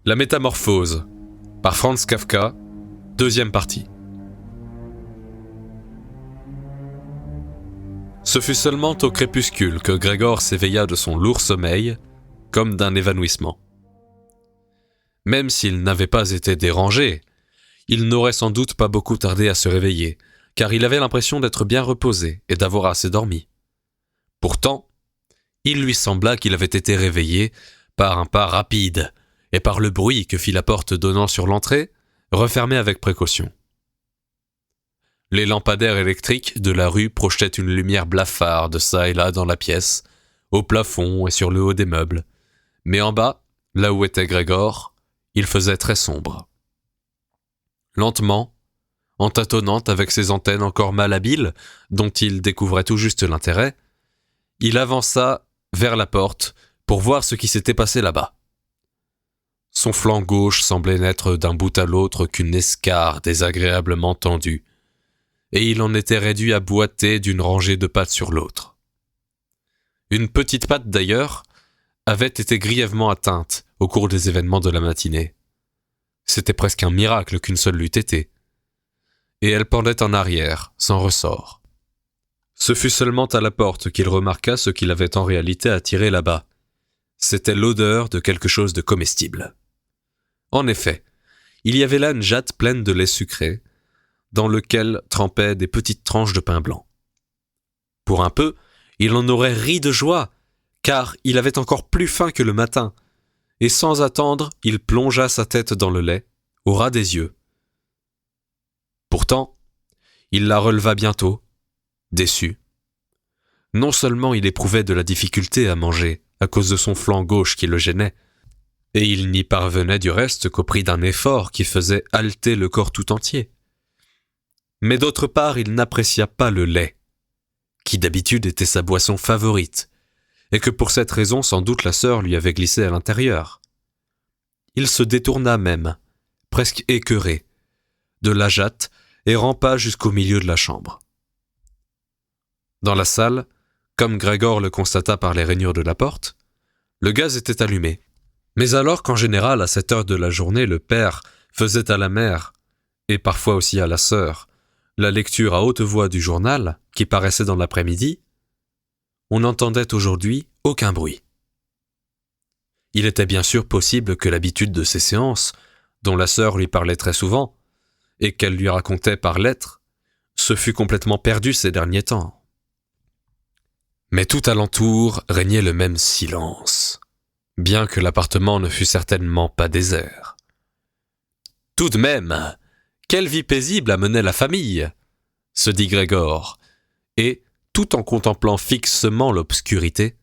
La métamorphose, par Franz Kafka, deuxième partie. Ce fut seulement au crépuscule que Grégor s'éveilla de son lourd sommeil, comme d'un évanouissement. Même s'il n'avait pas été dérangé, il n'aurait sans doute pas beaucoup tardé à se réveiller, car il avait l'impression d'être bien reposé et d'avoir assez dormi. Pourtant, il lui sembla qu'il avait été réveillé par un pas rapide et par le bruit que fit la porte donnant sur l'entrée, refermée avec précaution. Les lampadaires électriques de la rue projetaient une lumière blafarde çà et là dans la pièce, au plafond et sur le haut des meubles, mais en bas, là où était Grégor, il faisait très sombre. Lentement, en tâtonnant avec ses antennes encore malhabiles, dont il découvrait tout juste l'intérêt, il avança vers la porte pour voir ce qui s'était passé là-bas. Son flanc gauche semblait n'être d'un bout à l'autre qu'une escarre désagréablement tendue, et il en était réduit à boiter d'une rangée de pattes sur l'autre. Une petite patte d'ailleurs avait été grièvement atteinte au cours des événements de la matinée. C'était presque un miracle qu'une seule l'eût été, et elle pendait en arrière, sans ressort. Ce fut seulement à la porte qu'il remarqua ce qu'il avait en réalité attiré là-bas. C'était l'odeur de quelque chose de comestible. En effet, il y avait là une jatte pleine de lait sucré, dans lequel trempaient des petites tranches de pain blanc. Pour un peu, il en aurait ri de joie, car il avait encore plus faim que le matin, et sans attendre, il plongea sa tête dans le lait, au ras des yeux. Pourtant, il la releva bientôt, déçu. Non seulement il éprouvait de la difficulté à manger, à cause de son flanc gauche qui le gênait, et il n'y parvenait du reste qu'au prix d'un effort qui faisait halter le corps tout entier. Mais d'autre part, il n'apprécia pas le lait, qui d'habitude était sa boisson favorite, et que pour cette raison sans doute la sœur lui avait glissé à l'intérieur. Il se détourna même, presque écœuré, de la jatte et rampa jusqu'au milieu de la chambre. Dans la salle, comme Grégor le constata par les rainures de la porte, le gaz était allumé. Mais alors qu'en général, à cette heure de la journée, le père faisait à la mère, et parfois aussi à la sœur, la lecture à haute voix du journal, qui paraissait dans l'après-midi, on n'entendait aujourd'hui aucun bruit. Il était bien sûr possible que l'habitude de ces séances, dont la sœur lui parlait très souvent, et qu'elle lui racontait par lettres, se fût complètement perdue ces derniers temps. Mais tout alentour régnait le même silence, bien que l'appartement ne fût certainement pas désert. Tout de même, quelle vie paisible amenait la famille, se dit Grégor, et, tout en contemplant fixement l'obscurité,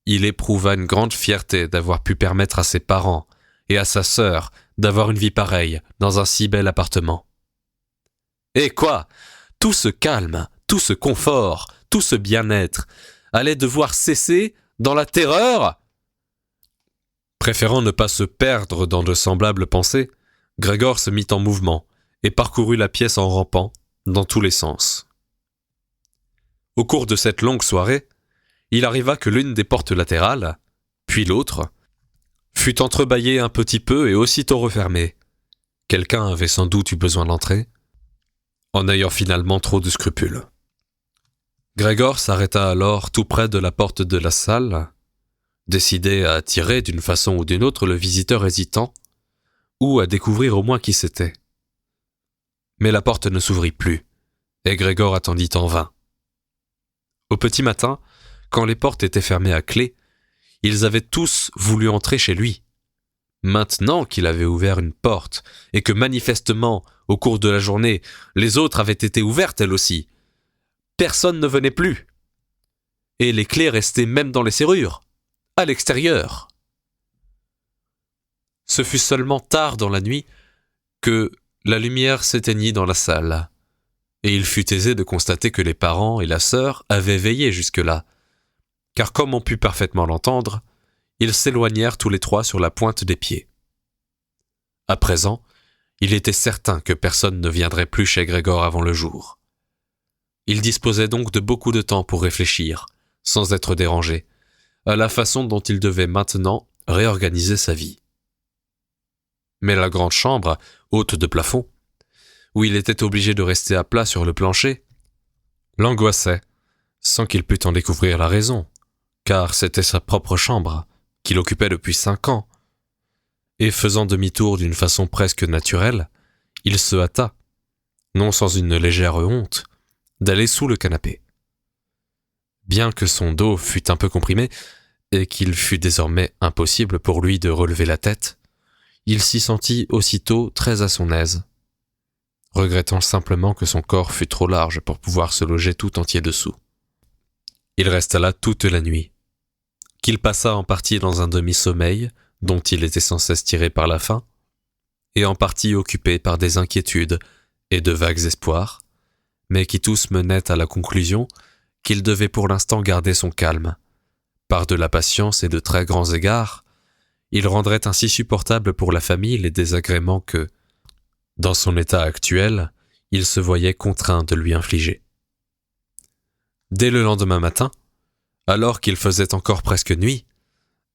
il éprouva une grande fierté d'avoir pu permettre à ses parents et à sa sœur d'avoir une vie pareille dans un si bel appartement. Et quoi, tout ce calme, tout ce confort, tout ce bien-être allait devoir cesser dans la terreur ? Préférant ne pas se perdre dans de semblables pensées, Grégor se mit en mouvement et parcourut la pièce en rampant, dans tous les sens. Au cours de cette longue soirée, il arriva que l'une des portes latérales, puis l'autre, fut entrebâillée un petit peu et aussitôt refermée. Quelqu'un avait sans doute eu besoin d'entrer, en ayant finalement trop de scrupules. Grégor s'arrêta alors tout près de la porte de la salle, décidé à attirer d'une façon ou d'une autre le visiteur hésitant, ou à découvrir au moins qui c'était. Mais la porte ne s'ouvrit plus, et Grégor attendit en vain. Au petit matin, quand les portes étaient fermées à clé, ils avaient tous voulu entrer chez lui. Maintenant qu'il avait ouvert une porte, et que manifestement, au cours de la journée, les autres avaient été ouvertes elles aussi, personne ne venait plus. Et les clés restaient même dans les serrures, à l'extérieur. Ce fut seulement tard dans la nuit que la lumière s'éteignit dans la salle, et il fut aisé de constater que les parents et la sœur avaient veillé jusque-là, car comme on put parfaitement l'entendre, ils s'éloignèrent tous les trois sur la pointe des pieds. À présent, il était certain que personne ne viendrait plus chez Grégor avant le jour. Il disposait donc de beaucoup de temps pour réfléchir, sans être dérangé, à la façon dont il devait maintenant réorganiser sa vie. Mais la grande chambre, haute de plafond, où il était obligé de rester à plat sur le plancher, l'angoissait, sans qu'il pût en découvrir la raison, car c'était sa propre chambre, qu'il occupait depuis 5 ans. Et faisant demi-tour d'une façon presque naturelle, il se hâta, non sans une légère honte, d'aller sous le canapé. Bien que son dos fût un peu comprimé, et qu'il fût désormais impossible pour lui de relever la tête, il s'y sentit aussitôt très à son aise, regrettant simplement que son corps fût trop large pour pouvoir se loger tout entier dessous. Il resta là toute la nuit, qu'il passa en partie dans un demi-sommeil, dont il était sans cesse tiré par la faim, et en partie occupé par des inquiétudes et de vagues espoirs, mais qui tous menaient à la conclusion qu'il devait pour l'instant garder son calme. Par de la patience et de très grands égards, il rendrait ainsi supportable pour la famille les désagréments que, dans son état actuel, il se voyait contraint de lui infliger. Dès le lendemain matin, alors qu'il faisait encore presque nuit,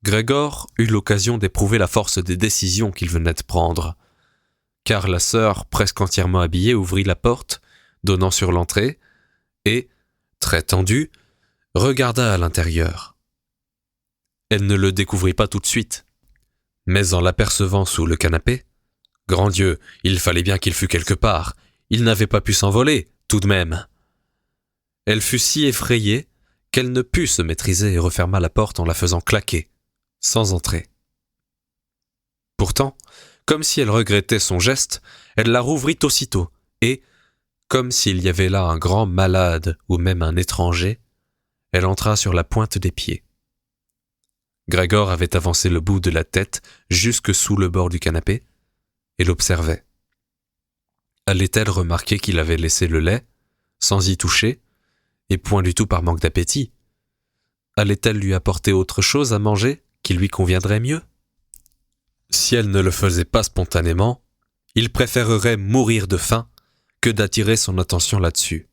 Grégor eut l'occasion d'éprouver la force des décisions qu'il venait de prendre, car la sœur, presque entièrement habillée, ouvrit la porte, donnant sur l'entrée, et, très tendue, regarda à l'intérieur. Elle ne le découvrit pas tout de suite, mais en l'apercevant sous le canapé, grand Dieu, il fallait bien qu'il fût quelque part, il n'avait pas pu s'envoler, tout de même. Elle fut si effrayée qu'elle ne put se maîtriser et referma la porte en la faisant claquer, sans entrer. Pourtant, comme si elle regrettait son geste, elle la rouvrit aussitôt, et, comme s'il y avait là un grand malade ou même un étranger, elle entra sur la pointe des pieds. Grégor avait avancé le bout de la tête jusque sous le bord du canapé et l'observait. Allait-elle remarquer qu'il avait laissé le lait, sans y toucher, et point du tout par manque d'appétit? Allait-elle lui apporter autre chose à manger qui lui conviendrait mieux? Si elle ne le faisait pas spontanément, il préférerait mourir de faim que d'attirer son attention là-dessus.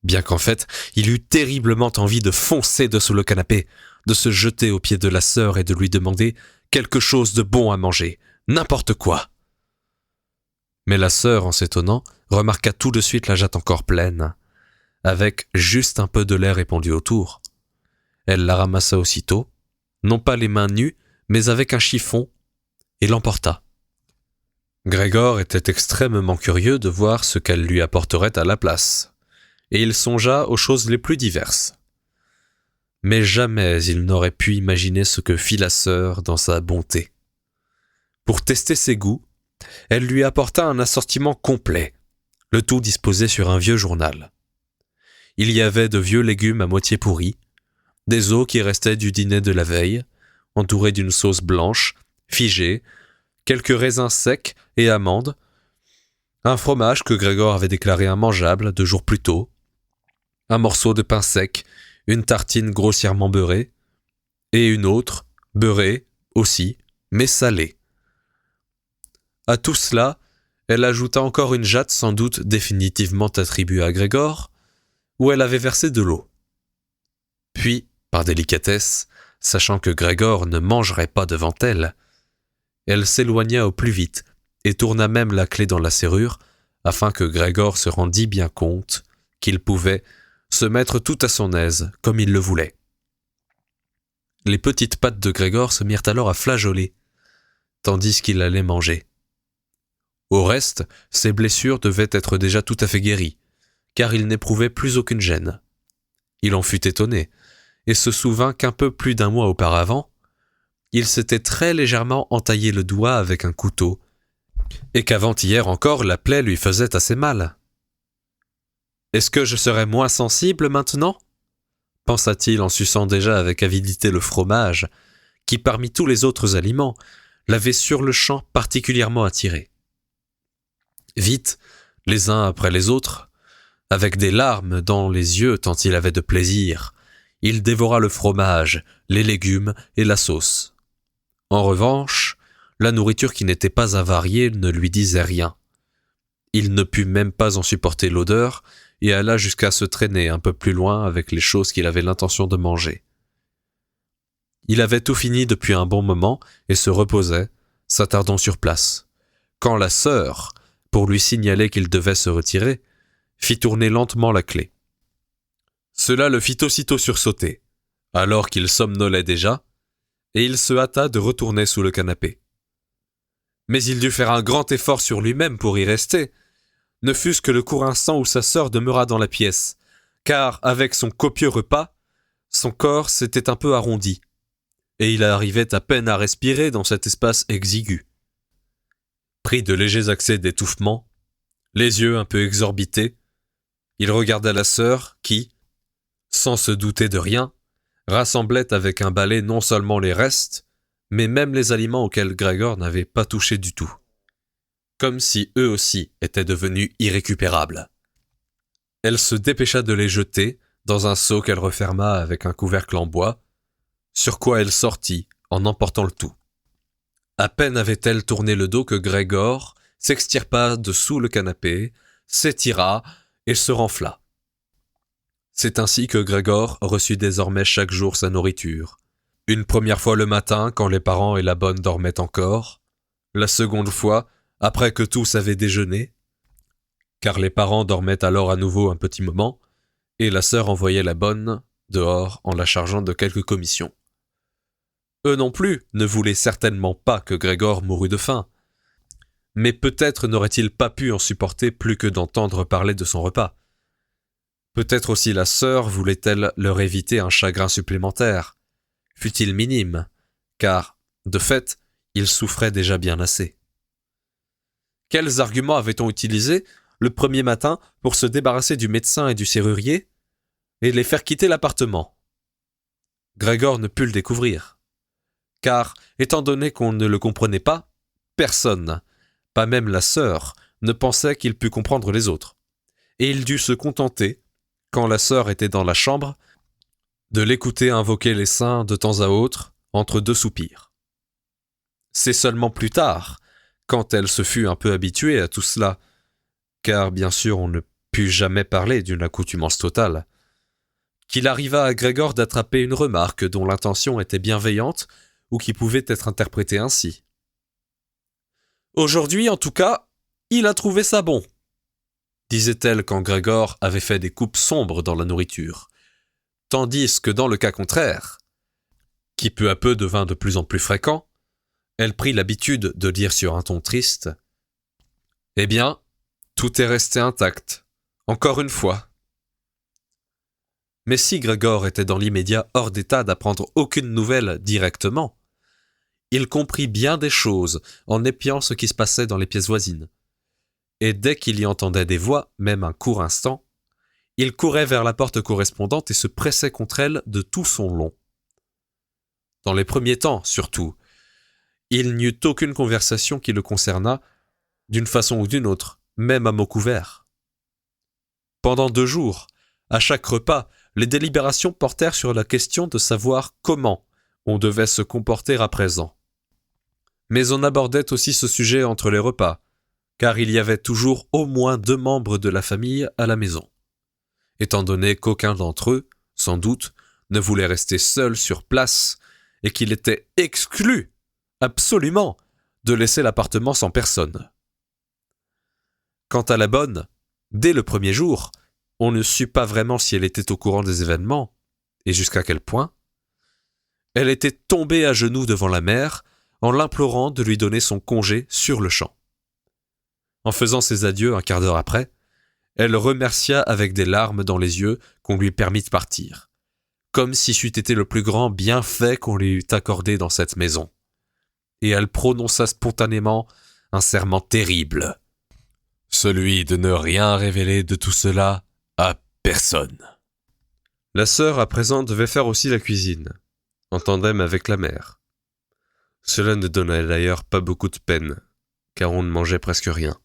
Bien qu'en fait, il eût terriblement envie de foncer dessous le canapé, de se jeter aux pieds de la sœur et de lui demander quelque chose de bon à manger, n'importe quoi. Mais la sœur, en s'étonnant, remarqua tout de suite la jatte encore pleine, avec juste un peu de lait répandu autour. Elle la ramassa aussitôt, non pas les mains nues, mais avec un chiffon, et l'emporta. Grégor était extrêmement curieux de voir ce qu'elle lui apporterait à la place, et il songea aux choses les plus diverses. Mais jamais il n'aurait pu imaginer ce que fit la sœur dans sa bonté. Pour tester ses goûts, elle lui apporta un assortiment complet, le tout disposé sur un vieux journal. Il y avait de vieux légumes à moitié pourris, des os qui restaient du dîner de la veille, entourés d'une sauce blanche, figée, quelques raisins secs et amandes, un fromage que Grégor avait déclaré immangeable 2 jours plus tôt, un morceau de pain sec, une tartine grossièrement beurrée, et une autre, beurrée aussi, mais salée. À tout cela, elle ajouta encore une jatte sans doute définitivement attribuée à Grégor, où elle avait versé de l'eau. Puis, par délicatesse, sachant que Grégor ne mangerait pas devant elle, elle s'éloigna au plus vite et tourna même la clé dans la serrure afin que Grégor se rendît bien compte qu'il pouvait se mettre tout à son aise comme il le voulait. Les petites pattes de Grégor se mirent alors à flageoler, tandis qu'il allait manger. Au reste, ses blessures devaient être déjà tout à fait guéries, car il n'éprouvait plus aucune gêne. Il en fut étonné, et se souvint qu'un peu plus d'1 mois auparavant, il s'était très légèrement entaillé le doigt avec un couteau, et qu'avant-hier encore la plaie lui faisait assez mal. « Est-ce que je serais moins sensible maintenant ?» pensa-t-il en suçant déjà avec avidité le fromage, qui parmi tous les autres aliments l'avait sur-le-champ particulièrement attiré. Vite, les uns après les autres, avec des larmes dans les yeux tant il avait de plaisir, il dévora le fromage, les légumes et la sauce. En revanche, la nourriture qui n'était pas avariée ne lui disait rien. Il ne put même pas en supporter l'odeur et alla jusqu'à se traîner un peu plus loin avec les choses qu'il avait l'intention de manger. Il avait tout fini depuis un bon moment et se reposait, s'attardant sur place, quand la sœur, pour lui signaler qu'il devait se retirer, fit tourner lentement la clé. Cela le fit aussitôt sursauter, alors qu'il somnolait déjà, et il se hâta de retourner sous le canapé. Mais il dut faire un grand effort sur lui-même pour y rester, ne fût-ce que le court instant où sa sœur demeura dans la pièce, car, avec son copieux repas, son corps s'était un peu arrondi, et il arrivait à peine à respirer dans cet espace exigu. Pris de légers accès d'étouffement, les yeux un peu exorbités, il regarda la sœur qui, sans se douter de rien, rassemblait avec un balai non seulement les restes, mais même les aliments auxquels Gregor n'avait pas touché du tout. Comme si eux aussi étaient devenus irrécupérables. Elle se dépêcha de les jeter dans un seau qu'elle referma avec un couvercle en bois, sur quoi elle sortit en emportant le tout. À peine avait-elle tourné le dos que Gregor s'extirpa de sous le canapé, s'étira et se renfla. C'est ainsi que Gregor reçut désormais chaque jour sa nourriture. Une première fois le matin, quand les parents et la bonne dormaient encore. La seconde fois, après que tous avaient déjeuné, car les parents dormaient alors à nouveau un petit moment, et la sœur envoyait la bonne dehors en la chargeant de quelques commissions. Eux non plus ne voulaient certainement pas que Gregor mourût de faim, mais peut-être n'aurait-il pas pu en supporter plus que d'entendre parler de son repas. Peut-être aussi la sœur voulait-elle leur éviter un chagrin supplémentaire, fût-il minime, car, de fait, il souffrait déjà bien assez. Quels arguments avait-on utilisés le premier matin pour se débarrasser du médecin et du serrurier et les faire quitter l'appartement? Gregor ne put le découvrir, car, étant donné qu'on ne le comprenait pas, personne, pas même la sœur, ne pensait qu'il pût comprendre les autres, et il dut se contenter, quand la sœur était dans la chambre, de l'écouter invoquer les saints de temps à autre, entre deux soupirs. C'est seulement plus tard, quand elle se fut un peu habituée à tout cela, car bien sûr on ne put jamais parler d'une accoutumance totale, qu'il arriva à Gregor d'attraper une remarque dont l'intention était bienveillante ou qui pouvait être interprétée ainsi. « Aujourd'hui, en tout cas, il a trouvé ça bon », disait-elle quand Gregor avait fait des coupes sombres dans la nourriture, tandis que dans le cas contraire, qui peu à peu devint de plus en plus fréquent, elle prit l'habitude de dire sur un ton triste « Eh bien, tout est resté intact, encore une fois. » Mais si Gregor était dans l'immédiat hors d'état d'apprendre aucune nouvelle directement, il comprit bien des choses en épiant ce qui se passait dans les pièces voisines. Et dès qu'il y entendait des voix, même un court instant, il courait vers la porte correspondante et se pressait contre elle de tout son long. Dans les premiers temps, surtout, il n'y eut aucune conversation qui le concernât, d'une façon ou d'une autre, même à mots couverts. Pendant 2 jours, à chaque repas, les délibérations portèrent sur la question de savoir comment on devait se comporter à présent. Mais on abordait aussi ce sujet entre les repas, car il y avait toujours au moins 2 membres de la famille à la maison, étant donné qu'aucun d'entre eux, sans doute, ne voulait rester seul sur place et qu'il était exclu, absolument, de laisser l'appartement sans personne. Quant à la bonne, dès le premier jour, on ne sut pas vraiment si elle était au courant des événements, et jusqu'à quel point. Elle était tombée à genoux devant la mère, en l'implorant de lui donner son congé sur le champ. En faisant ses adieux un quart d'heure après, elle remercia avec des larmes dans les yeux qu'on lui permit de partir, comme si c'eût été le plus grand bienfait qu'on lui eût accordé dans cette maison. Et elle prononça spontanément un serment terrible, celui de ne rien révéler de tout cela à personne. La sœur, à présent, devait faire aussi la cuisine, en tandem avec la mère. Cela ne donnait d'ailleurs pas beaucoup de peine, car on ne mangeait presque rien.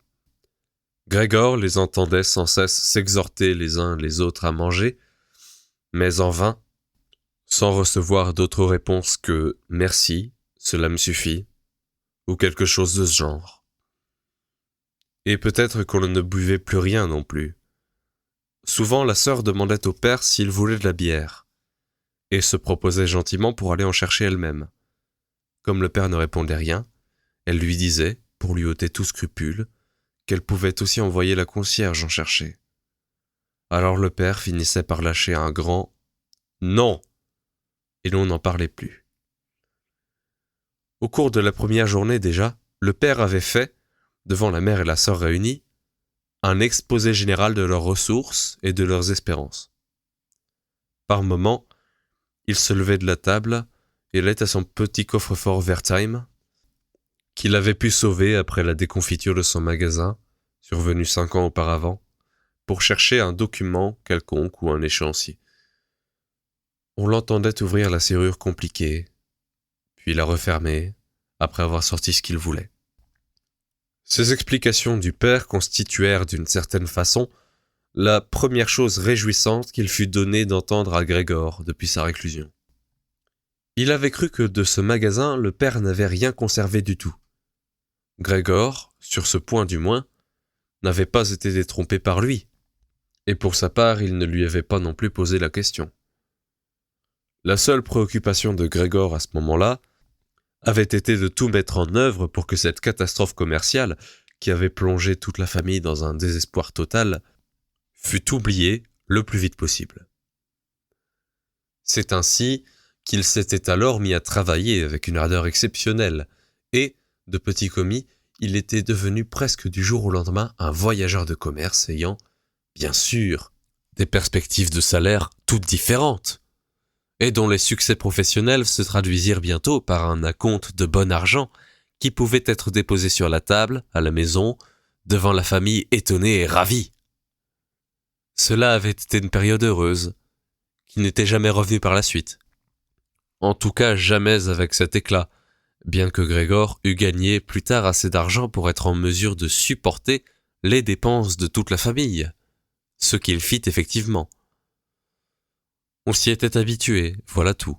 Gregor les entendait sans cesse s'exhorter les uns les autres à manger, mais en vain, sans recevoir d'autre réponse que « merci, cela me suffit » ou quelque chose de ce genre. Et peut-être qu'on ne buvait plus rien non plus. Souvent, la sœur demandait au père s'il voulait de la bière, et se proposait gentiment pour aller en chercher elle-même. Comme le père ne répondait rien, Elle lui disait, pour lui ôter tout scrupule, qu'elle pouvait aussi envoyer la concierge en chercher. Alors le père finissait par lâcher un grand « non » et l'on n'en parlait plus. Au cours de la première journée déjà, le père avait fait, devant la mère et la sœur réunies, un exposé général de leurs ressources et de leurs espérances. Par moments, il se levait de la table et allait à son petit coffre-fort Wertheim, qu'il avait pu sauver après la déconfiture de son magasin, survenue 5 ans auparavant, pour chercher un document quelconque ou un échéancier. On l'entendait ouvrir la serrure compliquée, puis la refermer, après avoir sorti ce qu'il voulait. Ces explications du père constituèrent d'une certaine façon la première chose réjouissante qu'il fut donné d'entendre à Grégor depuis sa réclusion. Il avait cru que de ce magasin, le père n'avait rien conservé du tout. Grégor, sur ce point du moins, n'avait pas été détrompé par lui, et pour sa part, il ne lui avait pas non plus posé la question. La seule préoccupation de Grégor à ce moment-là avait été de tout mettre en œuvre pour que cette catastrophe commerciale, qui avait plongé toute la famille dans un désespoir total, fût oubliée le plus vite possible. C'est ainsi qu'il s'était alors mis à travailler avec une ardeur exceptionnelle, et, de petit commis, il était devenu presque du jour au lendemain un voyageur de commerce ayant, bien sûr, des perspectives de salaire toutes différentes, et dont les succès professionnels se traduisirent bientôt par un acompte de bon argent qui pouvait être déposé sur la table, à la maison, devant la famille étonnée et ravie. Cela avait été une période heureuse, qui n'était jamais revenue par la suite. En tout cas, jamais avec cet éclat, bien que Grégor eût gagné plus tard assez d'argent pour être en mesure de supporter les dépenses de toute la famille, ce qu'il fit effectivement. On s'y était habitué, voilà tout.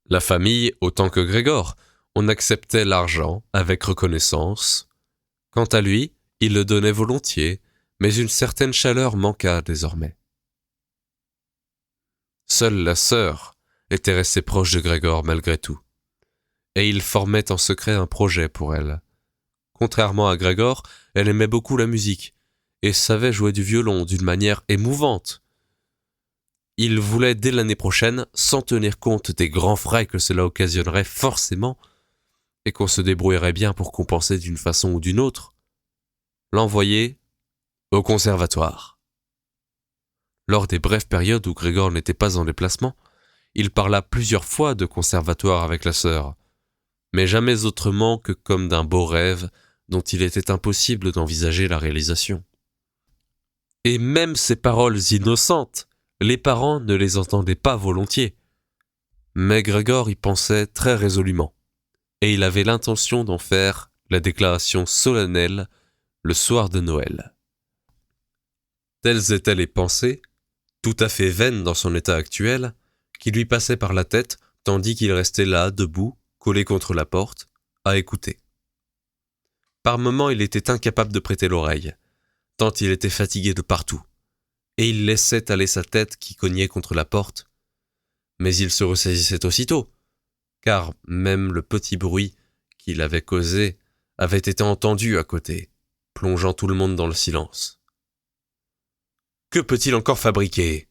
La famille, autant que Grégor, on acceptait l'argent avec reconnaissance. Quant à lui, il le donnait volontiers, mais une certaine chaleur manqua désormais. Seule la sœur était restée proche de Grégor malgré tout, et il formait en secret un projet pour elle. Contrairement à Grégor, elle aimait beaucoup la musique, et savait jouer du violon d'une manière émouvante. Il voulait dès l'année prochaine, sans tenir compte des grands frais que cela occasionnerait forcément, et qu'on se débrouillerait bien pour compenser d'une façon ou d'une autre, l'envoyer au conservatoire. Lors des brèves périodes où Grégor n'était pas en déplacement, il parla plusieurs fois de conservatoire avec la sœur, mais jamais autrement que comme d'un beau rêve dont il était impossible d'envisager la réalisation. Et même ces paroles innocentes, les parents ne les entendaient pas volontiers. Mais Grégor y pensait très résolument, et il avait l'intention d'en faire la déclaration solennelle le soir de Noël. Telles étaient les pensées, tout à fait vaines dans son état actuel, qui lui passaient par la tête tandis qu'il restait là, debout, collé contre la porte, à écouter. Par moments, il était incapable de prêter l'oreille, tant il était fatigué de partout, et il laissait aller sa tête qui cognait contre la porte, mais il se ressaisissait aussitôt, car même le petit bruit qu'il avait causé avait été entendu à côté, plongeant tout le monde dans le silence. « Que peut-il encore fabriquer ?»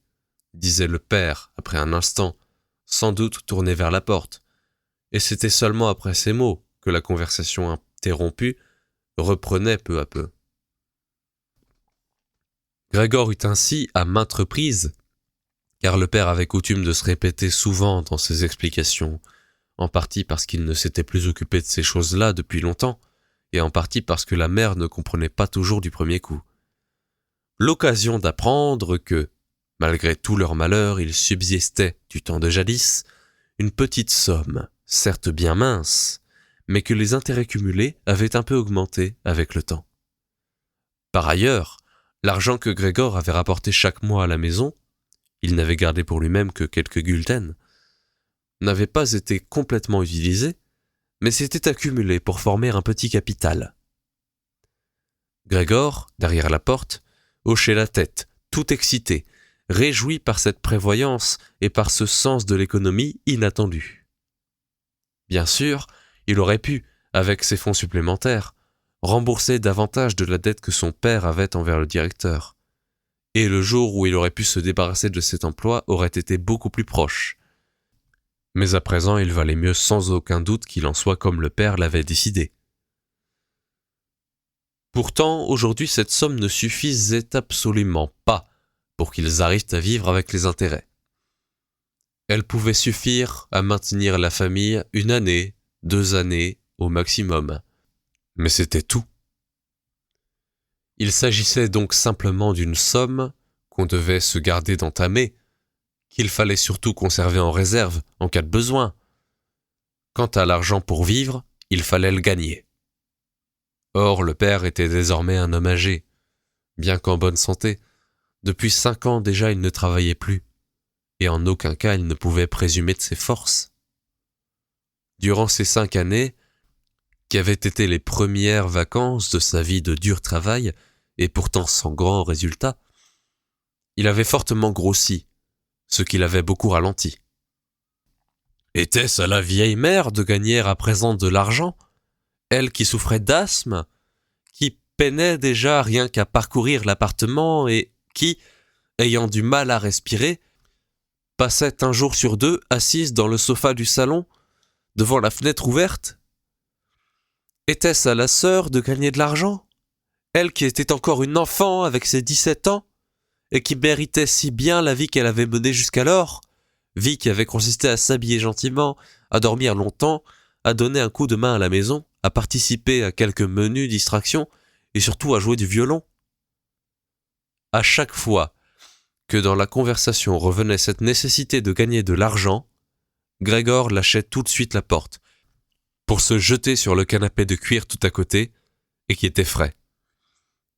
disait le père après un instant, sans doute tourné vers la porte, et c'était seulement après ces mots que la conversation interrompue reprenait peu à peu. Grégor eut ainsi, à maintes reprises, car le père avait coutume de se répéter souvent dans ses explications, en partie parce qu'il ne s'était plus occupé de ces choses-là depuis longtemps, et en partie parce que la mère ne comprenait pas toujours du premier coup, l'occasion d'apprendre que, malgré tout leur malheur, il subsistait, du temps de jadis, une petite somme, certes bien mince, mais que les intérêts cumulés avaient un peu augmenté avec le temps. Par ailleurs, l'argent que Grégor avait rapporté chaque mois à la maison, il n'avait gardé pour lui-même que quelques gulden, n'avait pas été complètement utilisé, mais s'était accumulé pour former un petit capital. Grégor, derrière la porte, hochait la tête, tout excité, réjoui par cette prévoyance et par ce sens de l'économie inattendu. Bien sûr, il aurait pu, avec ses fonds supplémentaires, rembourser davantage de la dette que son père avait envers le directeur. Et le jour où il aurait pu se débarrasser de cet emploi aurait été beaucoup plus proche. Mais à présent, il valait mieux sans aucun doute qu'il en soit comme le père l'avait décidé. Pourtant, aujourd'hui, cette somme ne suffisait absolument pas pour qu'ils arrivent à vivre avec les intérêts. Elle pouvait suffire à maintenir la famille 1 année, 2 années au maximum. Mais c'était tout. Il s'agissait donc simplement d'une somme qu'on devait se garder d'entamer, qu'il fallait surtout conserver en réserve en cas de besoin. Quant à l'argent pour vivre, il fallait le gagner. Or, le père était désormais un homme âgé, bien qu'en bonne santé. Depuis 5 ans déjà, il ne travaillait plus, et en aucun cas il ne pouvait présumer de ses forces. Durant ces 5 années, qui avaient été les premières vacances de sa vie de dur travail, et pourtant sans grand résultat, il avait fortement grossi, ce qui l'avait beaucoup ralenti. Était-ce à la vieille mère de gagner à présent de l'argent, elle qui souffrait d'asthme, qui peinait déjà rien qu'à parcourir l'appartement et qui, ayant du mal à respirer, passait 1 jour sur 2 assise dans le sofa du salon, devant la fenêtre ouverte? Était-ce à la sœur de gagner de l'argent, elle qui était encore une enfant avec ses 17 ans, et qui méritait si bien la vie qu'elle avait menée jusqu'alors, vie qui avait consisté à s'habiller gentiment, à dormir longtemps, à donner un coup de main à la maison, à participer à quelques menues distractions, et surtout à jouer du violon? À chaque fois que dans la conversation revenait cette nécessité de gagner de l'argent, Grégor lâchait tout de suite la porte, pour se jeter sur le canapé de cuir tout à côté, et qui était frais,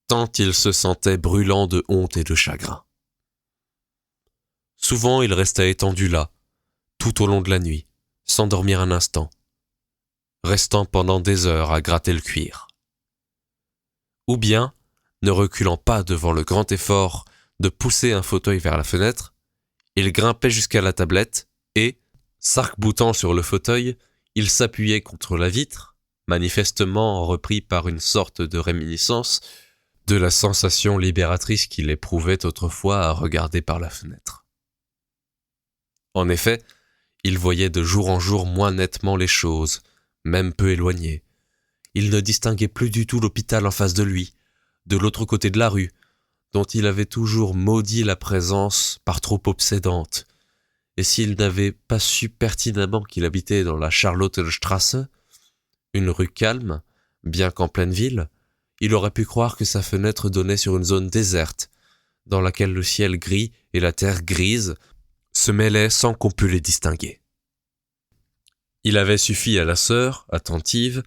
tant il se sentait brûlant de honte et de chagrin. Souvent il restait étendu là, tout au long de la nuit, sans dormir un instant, restant pendant des heures à gratter le cuir. Ou bien, ne reculant pas devant le grand effort de pousser un fauteuil vers la fenêtre, il grimpait jusqu'à la tablette et, s'arc-boutant sur le fauteuil, il s'appuyait contre la vitre, manifestement repris par une sorte de réminiscence de la sensation libératrice qu'il éprouvait autrefois à regarder par la fenêtre. En effet, il voyait de jour en jour moins nettement les choses, même peu éloignées. Il ne distinguait plus du tout l'hôpital en face de lui, de l'autre côté de la rue, dont il avait toujours maudit la présence par trop obsédante. Et s'il n'avait pas su pertinemment qu'il habitait dans la Charlottenstrasse, une rue calme, bien qu'en pleine ville, il aurait pu croire que sa fenêtre donnait sur une zone déserte, dans laquelle le ciel gris et la terre grise se mêlaient sans qu'on pût les distinguer. Il avait suffi à la sœur, attentive,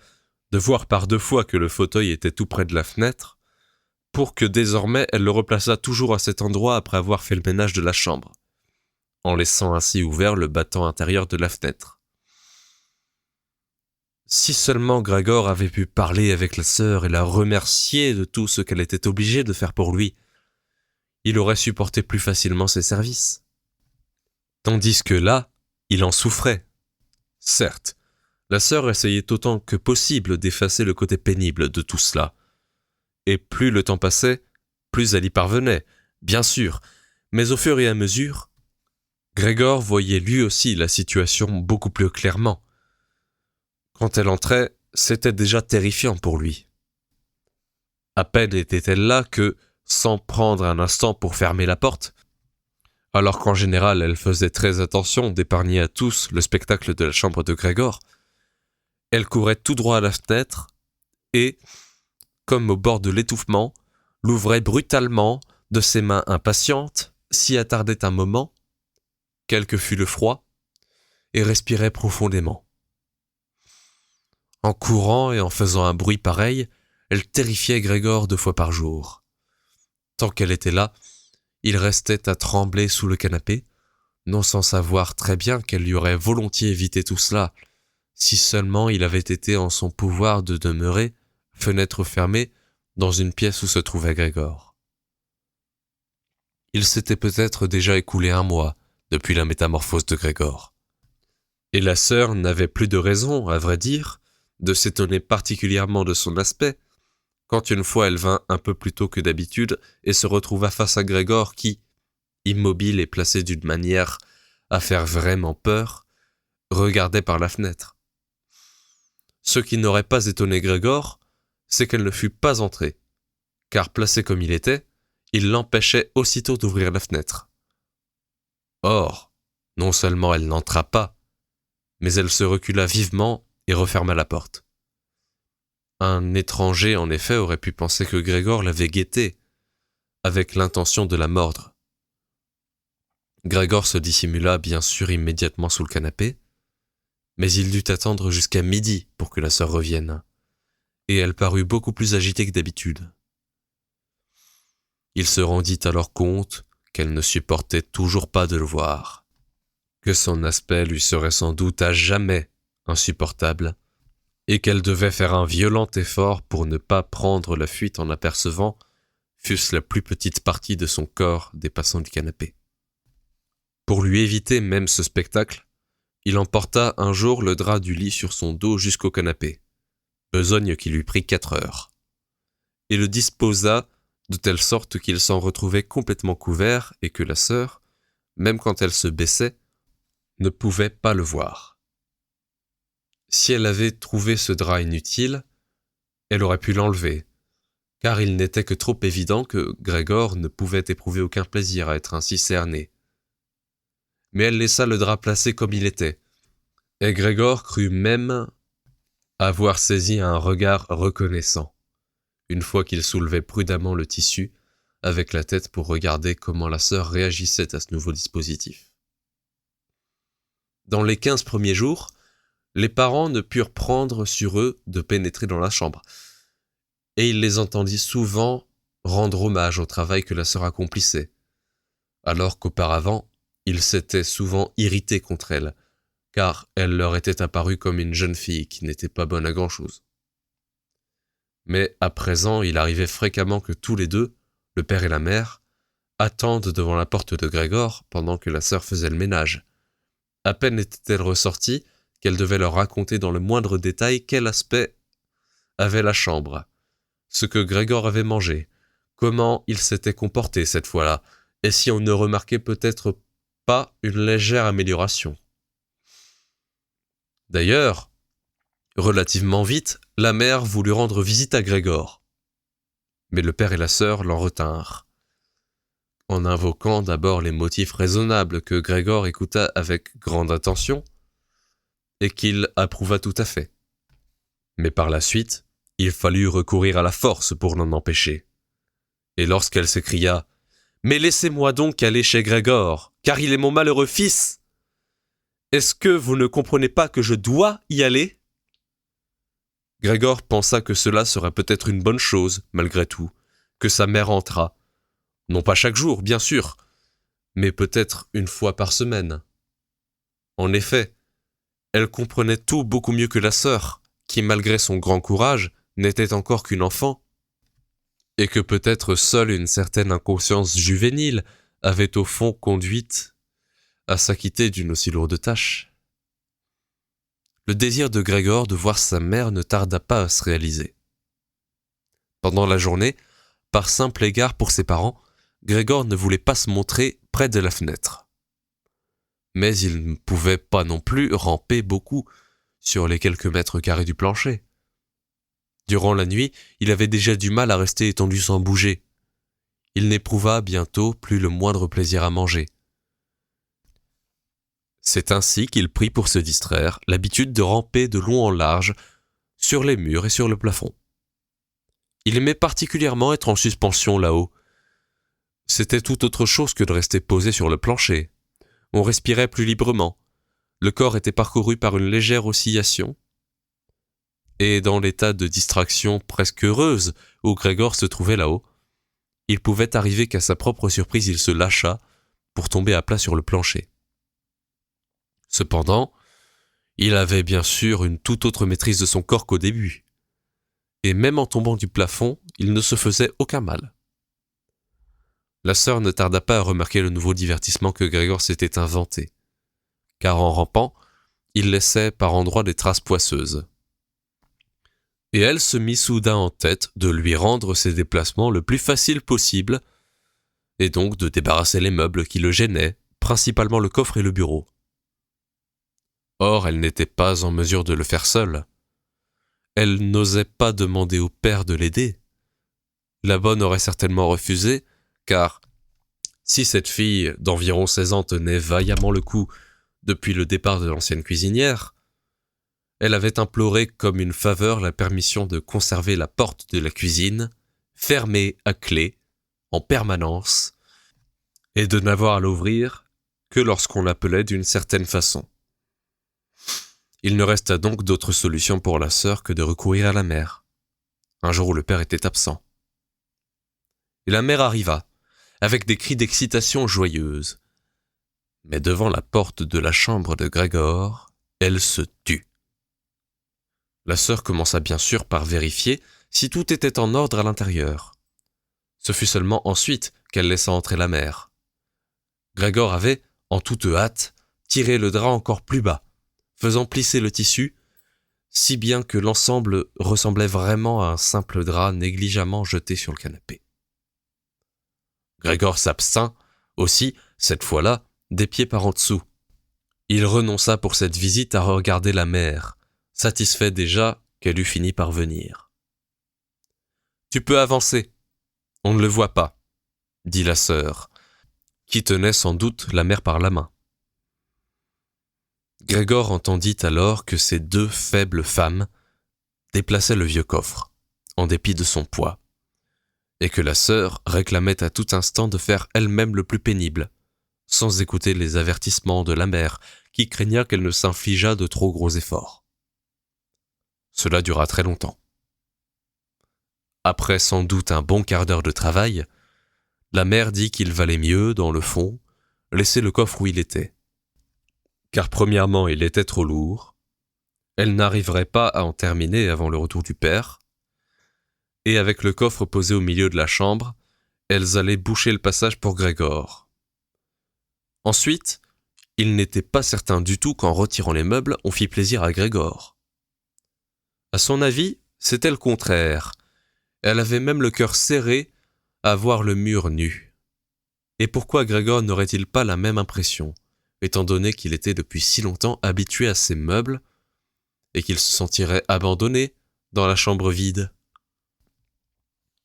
de voir par 2 fois que le fauteuil était tout près de la fenêtre, pour que désormais elle le replaçât toujours à cet endroit après avoir fait le ménage de la chambre, en laissant ainsi ouvert le battant intérieur de la fenêtre. Si seulement Grégor avait pu parler avec la sœur et la remercier de tout ce qu'elle était obligée de faire pour lui, il aurait supporté plus facilement ses services. Tandis que là, il en souffrait. Certes, la sœur essayait autant que possible d'effacer le côté pénible de tout cela. Et plus le temps passait, plus elle y parvenait, bien sûr, mais au fur et à mesure, Grégor voyait lui aussi la situation beaucoup plus clairement. Quand elle entrait, c'était déjà terrifiant pour lui. À peine était-elle là que, sans prendre un instant pour fermer la porte, alors qu'en général elle faisait très attention d'épargner à tous le spectacle de la chambre de Grégor, elle courait tout droit à la fenêtre et, comme au bord de l'étouffement, l'ouvrait brutalement de ses mains impatientes, s'y attardait un moment, quel que fût le froid, et respirait profondément. En courant et en faisant un bruit pareil, elle terrifiait Grégor 2 fois par jour. Tant qu'elle était là, il restait à trembler sous le canapé, non sans savoir très bien qu'elle lui aurait volontiers évité tout cela, si seulement il avait été en son pouvoir de demeurer, fenêtre fermée, dans une pièce où se trouvait Grégor. Il s'était peut-être déjà écoulé 1 mois depuis la métamorphose de Grégor. Et la sœur n'avait plus de raison, à vrai dire, de s'étonner particulièrement de son aspect, quand une fois elle vint un peu plus tôt que d'habitude et se retrouva face à Grégor qui, immobile et placé d'une manière à faire vraiment peur, regardait par la fenêtre. Ce qui n'aurait pas étonné Grégor, c'est qu'elle ne fût pas entrée, car placé comme il était, il l'empêchait aussitôt d'ouvrir la fenêtre. Or, non seulement elle n'entra pas, mais elle se recula vivement et referma la porte. Un étranger, en effet, aurait pu penser que Grégor l'avait guettée, avec l'intention de la mordre. Grégor se dissimula bien sûr immédiatement sous le canapé, mais il dut attendre jusqu'à midi pour que la sœur revienne, et elle parut beaucoup plus agitée que d'habitude. Il se rendit alors compte qu'elle ne supportait toujours pas de le voir, que son aspect lui serait sans doute à jamais insupportable, et qu'elle devait faire un violent effort pour ne pas prendre la fuite en apercevant, fût-ce la plus petite partie de son corps dépassant du canapé. Pour lui éviter même ce spectacle, il emporta un jour le drap du lit sur son dos jusqu'au canapé, besogne qui lui prit 4 heures, et le disposa de telle sorte qu'il s'en retrouvait complètement couvert et que la sœur, même quand elle se baissait, ne pouvait pas le voir. Si elle avait trouvé ce drap inutile, elle aurait pu l'enlever, car il n'était que trop évident que Grégor ne pouvait éprouver aucun plaisir à être ainsi cerné. Mais elle laissa le drap placé comme il était, et Grégor crut même avoir saisi un regard reconnaissant, une fois qu'il soulevait prudemment le tissu avec la tête pour regarder comment la sœur réagissait à ce nouveau dispositif. Dans les 15 premiers jours, les parents ne purent prendre sur eux de pénétrer dans la chambre, et il les entendit souvent rendre hommage au travail que la sœur accomplissait, alors qu'auparavant, il s'était souvent irrité contre elle, car elle leur était apparue comme une jeune fille qui n'était pas bonne à grand-chose. Mais à présent, il arrivait fréquemment que tous les deux, le père et la mère, attendent devant la porte de Grégor pendant que la sœur faisait le ménage. À peine était-elle ressortie qu'elle devait leur raconter dans le moindre détail quel aspect avait la chambre, ce que Grégor avait mangé, comment il s'était comporté cette fois-là, et si on ne remarquait peut-être pas une légère amélioration. D'ailleurs, relativement vite, la mère voulut rendre visite à Grégor, mais le père et la sœur l'en retinrent, en invoquant d'abord les motifs raisonnables que Grégor écouta avec grande attention et qu'il approuva tout à fait. Mais par la suite, il fallut recourir à la force pour l'en empêcher. Et lorsqu'elle s'écria « Mais laissez-moi donc aller chez Grégor, car il est mon malheureux fils ! Est-ce que vous ne comprenez pas que je dois y aller ?» Grégor pensa que cela serait peut-être une bonne chose, malgré tout, que sa mère entrât. Non pas chaque jour, bien sûr, mais peut-être une fois par semaine. En effet, elle comprenait tout beaucoup mieux que la sœur, qui, malgré son grand courage, n'était encore qu'une enfant, et que peut-être seule une certaine inconscience juvénile avait au fond conduite à s'acquitter d'une aussi lourde tâche. Le désir de Grégor de voir sa mère ne tarda pas à se réaliser. Pendant la journée, par simple égard pour ses parents, Grégor ne voulait pas se montrer près de la fenêtre. Mais il ne pouvait pas non plus ramper beaucoup sur les quelques mètres carrés du plancher. Durant la nuit, il avait déjà du mal à rester étendu sans bouger. Il n'éprouva bientôt plus le moindre plaisir à manger. C'est ainsi qu'il prit pour se distraire l'habitude de ramper de long en large sur les murs et sur le plafond. Il aimait particulièrement être en suspension là-haut. C'était tout autre chose que de rester posé sur le plancher. On respirait plus librement. Le corps était parcouru par une légère oscillation. Et dans l'état de distraction presque heureuse où Grégor se trouvait là-haut, il pouvait arriver qu'à sa propre surprise il se lâcha pour tomber à plat sur le plancher. Cependant, il avait bien sûr une toute autre maîtrise de son corps qu'au début. Et même en tombant du plafond, il ne se faisait aucun mal. La sœur ne tarda pas à remarquer le nouveau divertissement que Grégor s'était inventé, car en rampant, il laissait par endroits des traces poisseuses. et elle se mit soudain en tête de lui rendre ses déplacements le plus faciles possible, et donc de débarrasser les meubles qui le gênaient, principalement le coffre et le bureau. Or, elle n'était pas en mesure de le faire seule. Elle n'osait pas demander au père de l'aider. La bonne aurait certainement refusé, car si cette fille d'environ 16 ans tenait vaillamment le coup depuis le départ de l'ancienne cuisinière, elle avait imploré comme une faveur la permission de conserver la porte de la cuisine fermée à clé en permanence et de n'avoir à l'ouvrir que lorsqu'on l'appelait d'une certaine façon. Il ne resta donc d'autre solution pour la sœur que de recourir à la mère, un jour où le père était absent. Et la mère arriva, avec des cris d'excitation joyeuse. Mais devant la porte de la chambre de Grégor, elle se tut. La sœur commença bien sûr par vérifier si tout était en ordre à l'intérieur. Ce fut seulement ensuite qu'elle laissa entrer la mère. Grégor avait, en toute hâte, tiré le drap encore plus bas, faisant plisser le tissu, si bien que l'ensemble ressemblait vraiment à un simple drap négligemment jeté sur le canapé. Grégor s'abstint, aussi, cette fois-là, des pieds par en dessous. Il renonça pour cette visite à regarder la mère, satisfait déjà qu'elle eût fini par venir. « Tu peux avancer, on ne le voit pas », dit la sœur, qui tenait sans doute la mère par la main. Grégor entendit alors que ces deux faibles femmes déplaçaient le vieux coffre, en dépit de son poids, et que la sœur réclamait à tout instant de faire elle-même le plus pénible, sans écouter les avertissements de la mère, qui craignait qu'elle ne s'infligeât de trop gros efforts. Cela dura très longtemps. Après sans doute un bon quart d'heure de travail, la mère dit qu'il valait mieux, dans le fond, laisser le coffre où il était. Car premièrement, il était trop lourd, elle n'arriverait pas à en terminer avant le retour du père, et avec le coffre posé au milieu de la chambre, elles allaient boucher le passage pour Grégor. Ensuite, il n'était pas certain du tout qu'en retirant les meubles, on fit plaisir à Grégor. À son avis, c'était le contraire. Elle avait même le cœur serré à voir le mur nu. Et pourquoi Grégor n'aurait-il pas la même impression, étant donné qu'il était depuis si longtemps habitué à ces meubles et qu'il se sentirait abandonné dans la chambre vide?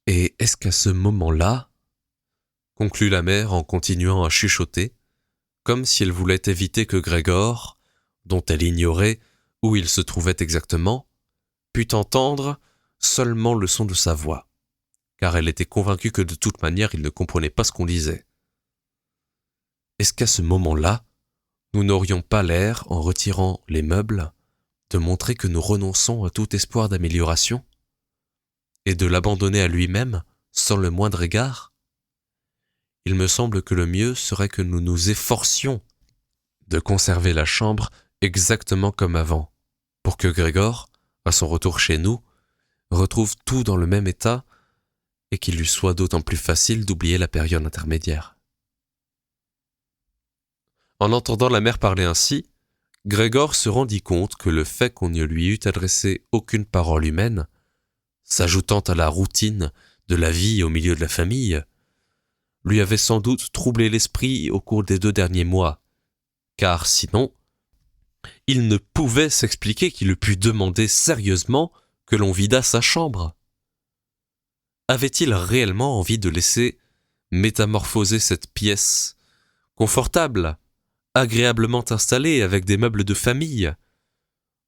Et est-ce qu'à ce moment-là, conclut la mère en continuant à chuchoter, comme si elle voulait éviter que Grégor, dont elle ignorait où il se trouvait exactement, pût entendre seulement le son de sa voix, car elle était convaincue que de toute manière il ne comprenait pas ce qu'on disait. Est-ce qu'à ce moment-là, nous n'aurions pas l'air, en retirant les meubles, de montrer que nous renonçons à tout espoir d'amélioration, et de l'abandonner à lui-même, sans le moindre égard? Il me semble que le mieux serait que nous nous efforcions de conserver la chambre exactement comme avant, pour que Grégor, à son retour chez nous, retrouve tout dans le même état et qu'il lui soit d'autant plus facile d'oublier la période intermédiaire. En entendant la mère parler ainsi, Grégor se rendit compte que le fait qu'on ne lui eût adressé aucune parole humaine, s'ajoutant à la routine de la vie au milieu de la famille, lui avait sans doute troublé l'esprit au cours des 2 derniers mois, car sinon, il ne pouvait s'expliquer qu'il eût pu demander sérieusement que l'on vidât sa chambre. Avait-il réellement envie de laisser métamorphoser cette pièce, confortable, agréablement installée avec des meubles de famille,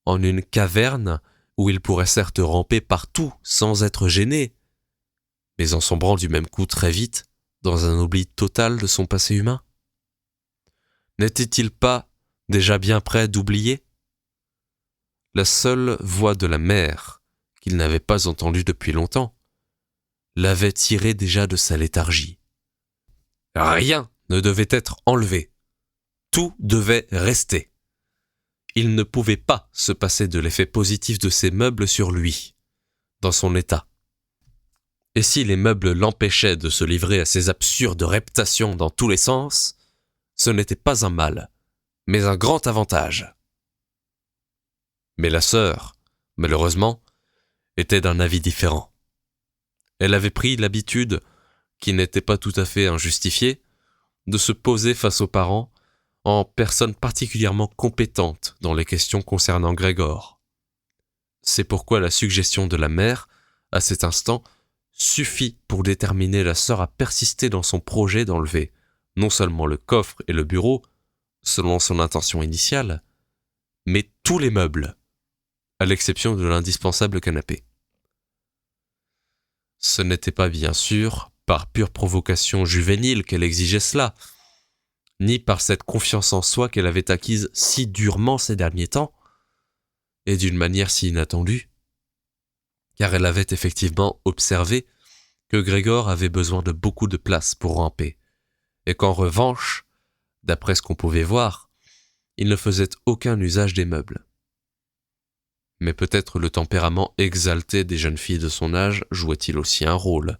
en une caverne où il pourrait certes ramper partout sans être gêné, mais en sombrant du même coup très vite dans un oubli total de son passé humain? N'était-il pas déjà bien près d'oublier? La seule voix de la mère, qu'il n'avait pas entendue depuis longtemps, l'avait tiré déjà de sa léthargie. Rien ne devait être enlevé. Tout devait rester. Il ne pouvait pas se passer de l'effet positif de ces meubles sur lui, dans son état. Et si les meubles l'empêchaient de se livrer à ces absurdes reptations dans tous les sens, ce n'était pas un mal, mais un grand avantage. Mais la sœur, malheureusement, était d'un avis différent. Elle avait pris l'habitude, qui n'était pas tout à fait injustifiée, de se poser face aux parents en personne particulièrement compétente dans les questions concernant Grégor. C'est pourquoi la suggestion de la mère, à cet instant, suffit pour déterminer la sœur à persister dans son projet d'enlever non seulement le coffre et le bureau, selon son intention initiale, mais tous les meubles, à l'exception de l'indispensable canapé. Ce n'était pas bien sûr par pure provocation juvénile qu'elle exigeait cela, ni par cette confiance en soi qu'elle avait acquise si durement ces derniers temps, et d'une manière si inattendue, car elle avait effectivement observé que Grégor avait besoin de beaucoup de place pour ramper, et qu'en revanche, d'après ce qu'on pouvait voir, il ne faisait aucun usage des meubles. Mais peut-être le tempérament exalté des jeunes filles de son âge jouait-il aussi un rôle.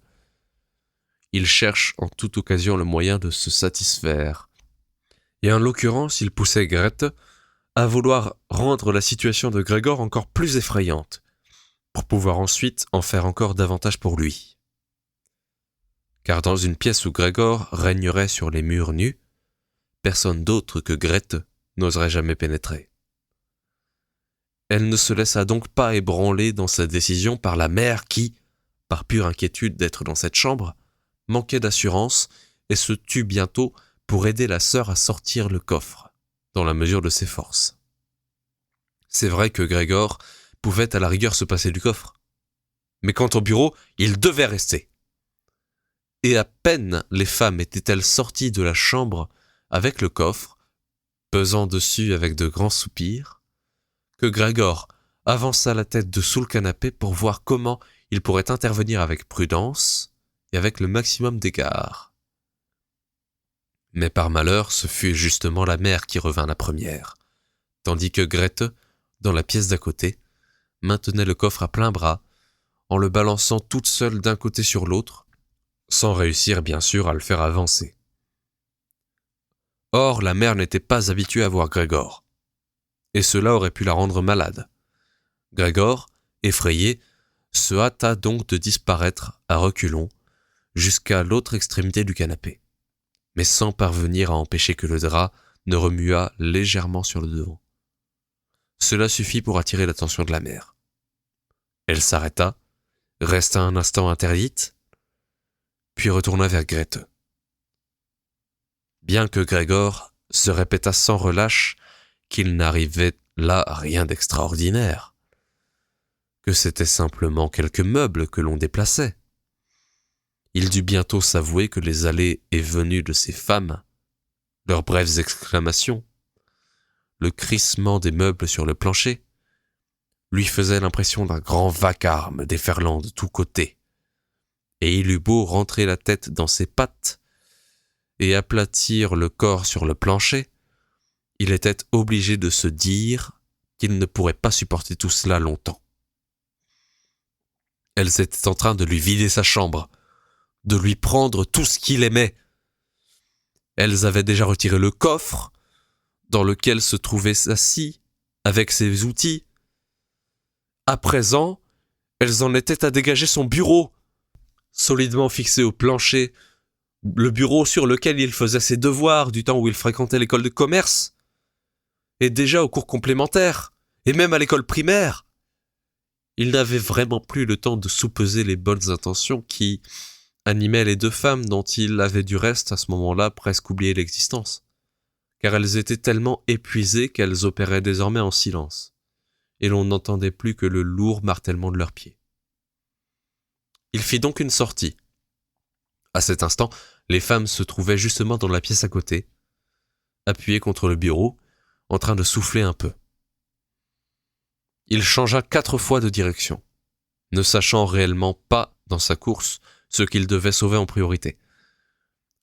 Il cherche en toute occasion le moyen de se satisfaire. Et en l'occurrence, il poussait Grete à vouloir rendre la situation de Grégor encore plus effrayante, pour pouvoir ensuite en faire encore davantage pour lui. Car dans une pièce où Grégor régnerait sur les murs nus, personne d'autre que Grete n'oserait jamais pénétrer. Elle ne se laissa donc pas ébranler dans sa décision par la mère qui, par pure inquiétude d'être dans cette chambre, manquait d'assurance et se tut bientôt pour aider la sœur à sortir le coffre, dans la mesure de ses forces. C'est vrai que Grégor pouvait à la rigueur se passer du coffre, mais quant au bureau, il devait rester. Et à peine les femmes étaient-elles sorties de la chambre avec le coffre, pesant dessus avec de grands soupirs, que Grégor avança la tête de sous le canapé pour voir comment il pourrait intervenir avec prudence et avec le maximum d'égard. Mais par malheur, ce fut justement la mère qui revint la première, tandis que Grete, dans la pièce d'à côté, maintenait le coffre à plein bras, en le balançant toute seule d'un côté sur l'autre, sans réussir bien sûr à le faire avancer. Or, la mère n'était pas habituée à voir Grégor, et cela aurait pu la rendre malade. Grégor, effrayé, se hâta donc de disparaître à reculons jusqu'à l'autre extrémité du canapé, mais sans parvenir à empêcher que le drap ne remuât légèrement sur le devant. Cela suffit pour attirer l'attention de la mère. Elle s'arrêta, resta un instant interdite, puis retourna vers Grete. Bien que Grégor se répéta sans relâche qu'il n'arrivait là rien d'extraordinaire, que c'était simplement quelques meubles que l'on déplaçait. Il dut bientôt s'avouer que les allées et venues de ces femmes, leurs brèves exclamations, le crissement des meubles sur le plancher, lui faisaient l'impression d'un grand vacarme déferlant de tous côtés, et il eut beau rentrer la tête dans ses pattes et aplatir le corps sur le plancher, il était obligé de se dire qu'il ne pourrait pas supporter tout cela longtemps. Elles étaient en train de lui vider sa chambre, de lui prendre tout ce qu'il aimait. Elles avaient déjà retiré le coffre, dans lequel se trouvait sa scie, avec ses outils. À présent, elles en étaient à dégager son bureau, solidement fixé au plancher, le bureau sur lequel il faisait ses devoirs du temps où il fréquentait l'école de commerce, et déjà aux cours complémentaires, et même à l'école primaire. Il n'avait vraiment plus le temps de soupeser les bonnes intentions qui animaient les deux femmes dont il avait du reste à ce moment-là presque oublié l'existence, car elles étaient tellement épuisées qu'elles opéraient désormais en silence, et l'on n'entendait plus que le lourd martèlement de leurs pieds. Il fit donc une sortie. À cet instant, les femmes se trouvaient justement dans la pièce à côté, appuyées contre le bureau, en train de souffler un peu. Il changea 4 fois de direction, ne sachant réellement pas, dans sa course, ce qu'il devait sauver en priorité.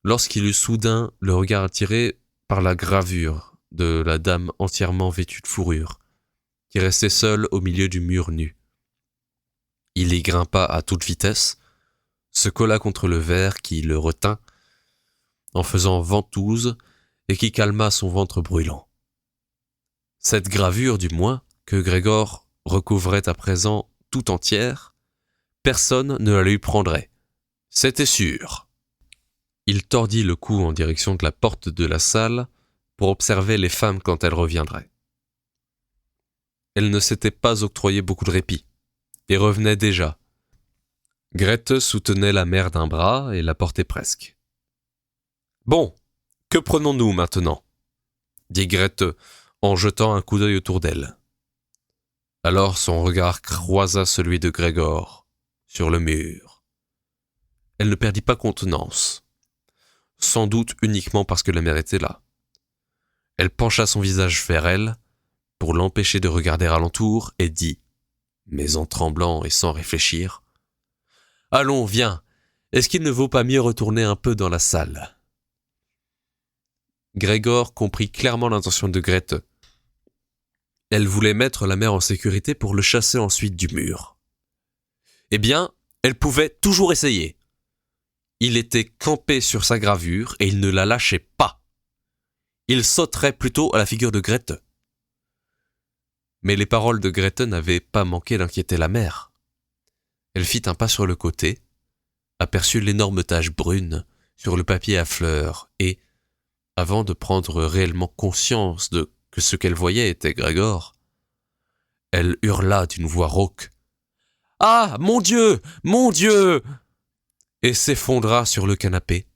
Lorsqu'il eut soudain le regard attiré par la gravure de la dame entièrement vêtue de fourrure, qui restait seule au milieu du mur nu. Il y grimpa à toute vitesse, se colla contre le verre qui le retint, en faisant ventouse et qui calma son ventre brûlant. Cette gravure, du moins, que Grégor recouvrait à présent tout entière, personne ne la lui prendrait. C'était sûr. Il tordit le cou en direction de la porte de la salle pour observer les femmes quand elles reviendraient. Elles ne s'étaient pas octroyé beaucoup de répit et revenaient déjà. Grethe soutenait la mère d'un bras et la portait presque. « Bon, que prenons-nous maintenant ?» dit Grethe en jetant un coup d'œil autour d'elle. Alors son regard croisa celui de Grégor, sur le mur. Elle ne perdit pas contenance, sans doute uniquement parce que la mère était là. Elle pencha son visage vers elle, pour l'empêcher de regarder alentour, et dit, mais en tremblant et sans réfléchir, « Allons, viens, est-ce qu'il ne vaut pas mieux retourner un peu dans la salle ?» Grégor comprit clairement l'intention de Grethe. Elle voulait mettre la mère en sécurité pour le chasser ensuite du mur. Eh bien, elle pouvait toujours essayer. Il était campé sur sa gravure et il ne la lâchait pas. Il sauterait plutôt à la figure de Grethe. Mais les paroles de Grethe n'avaient pas manqué d'inquiéter la mère. Elle fit un pas sur le côté, aperçut l'énorme tache brune sur le papier à fleurs et, avant de prendre réellement conscience de que ce qu'elle voyait était Grégor, elle hurla d'une voix rauque. « Ah, mon Dieu, mon Dieu !» et s'effondra sur le canapé,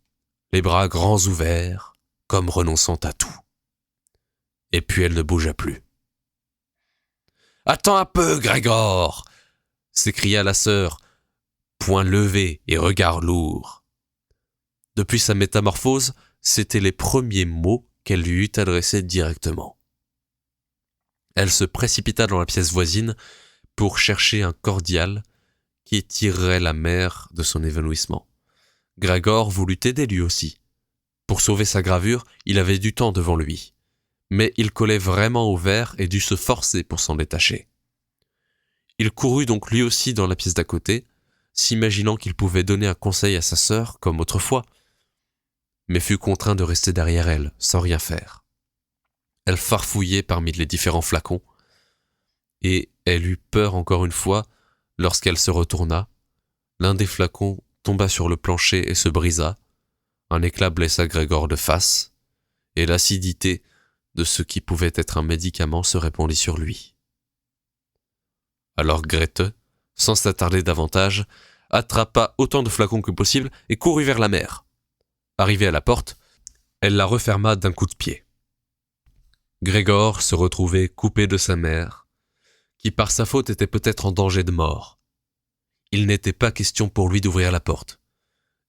les bras grands ouverts, comme renonçant à tout. Et puis elle ne bougea plus. « Attends un peu, Grégor !» s'écria la sœur, poing levé et regard lourd. Depuis sa métamorphose, c'étaient les premiers mots qu'elle lui eût adressés directement. Elle se précipita dans la pièce voisine pour chercher un cordial qui tirerait la mère de son évanouissement. Grégor voulut aider lui aussi. Pour sauver sa gravure, il avait du temps devant lui. Mais il collait vraiment au verre et dut se forcer pour s'en détacher. Il courut donc lui aussi dans la pièce d'à côté, s'imaginant qu'il pouvait donner un conseil à sa sœur, comme autrefois, mais fut contraint de rester derrière elle, sans rien faire. Elle farfouillait parmi les différents flacons, et elle eut peur encore une fois lorsqu'elle se retourna. L'un des flacons tomba sur le plancher et se brisa, un éclat blessa Grégor de face, et l'acidité de ce qui pouvait être un médicament se répandit sur lui. Alors Grethe, sans s'attarder davantage, attrapa autant de flacons que possible et courut vers la mère. Arrivée à la porte, elle la referma d'un coup de pied. Grégor se retrouvait coupé de sa mère, qui par sa faute était peut-être en danger de mort. Il n'était pas question pour lui d'ouvrir la porte.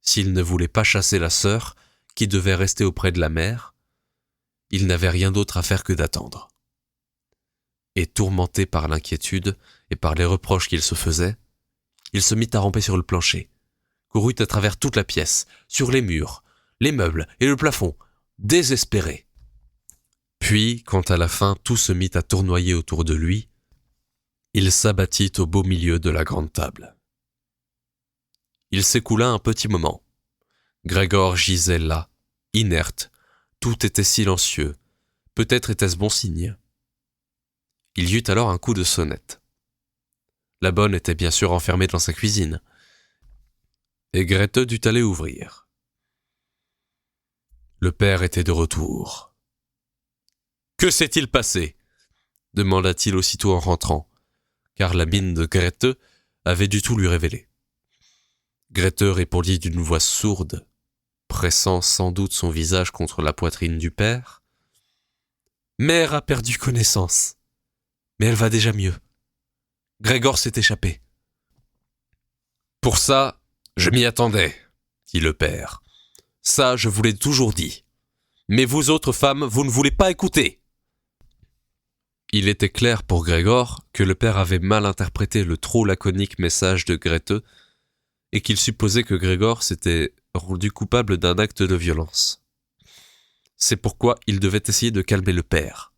S'il ne voulait pas chasser la sœur, qui devait rester auprès de la mère, il n'avait rien d'autre à faire que d'attendre. Et tourmenté par l'inquiétude et par les reproches qu'il se faisait, il se mit à ramper sur le plancher, courut à travers toute la pièce, sur les murs, les meubles et le plafond, désespéré. Puis, quand à la fin tout se mit à tournoyer autour de lui, il s'abattit au beau milieu de la grande table. Il s'écoula un petit moment. Grégor gisait là, inerte, tout était silencieux, peut-être était-ce bon signe. Il y eut alors un coup de sonnette. La bonne était bien sûr enfermée dans sa cuisine, et Grethe dut aller ouvrir. Le père était de retour. « Que s'est-il passé ?» demanda-t-il aussitôt en rentrant, car la mine de Grethe avait du tout lui révéler. Grethe répondit d'une voix sourde, pressant sans doute son visage contre la poitrine du père. « Mère a perdu connaissance, mais elle va déjà mieux. Grégor s'est échappé. »« Pour ça, je m'y attendais, » dit le père. « Ça, je vous l'ai toujours dit. Mais vous autres femmes, vous ne voulez pas écouter. » Il était clair pour Grégor que le père avait mal interprété le trop laconique message de Grethe et qu'il supposait que Grégor s'était rendu coupable d'un acte de violence. C'est pourquoi il devait essayer de calmer le père,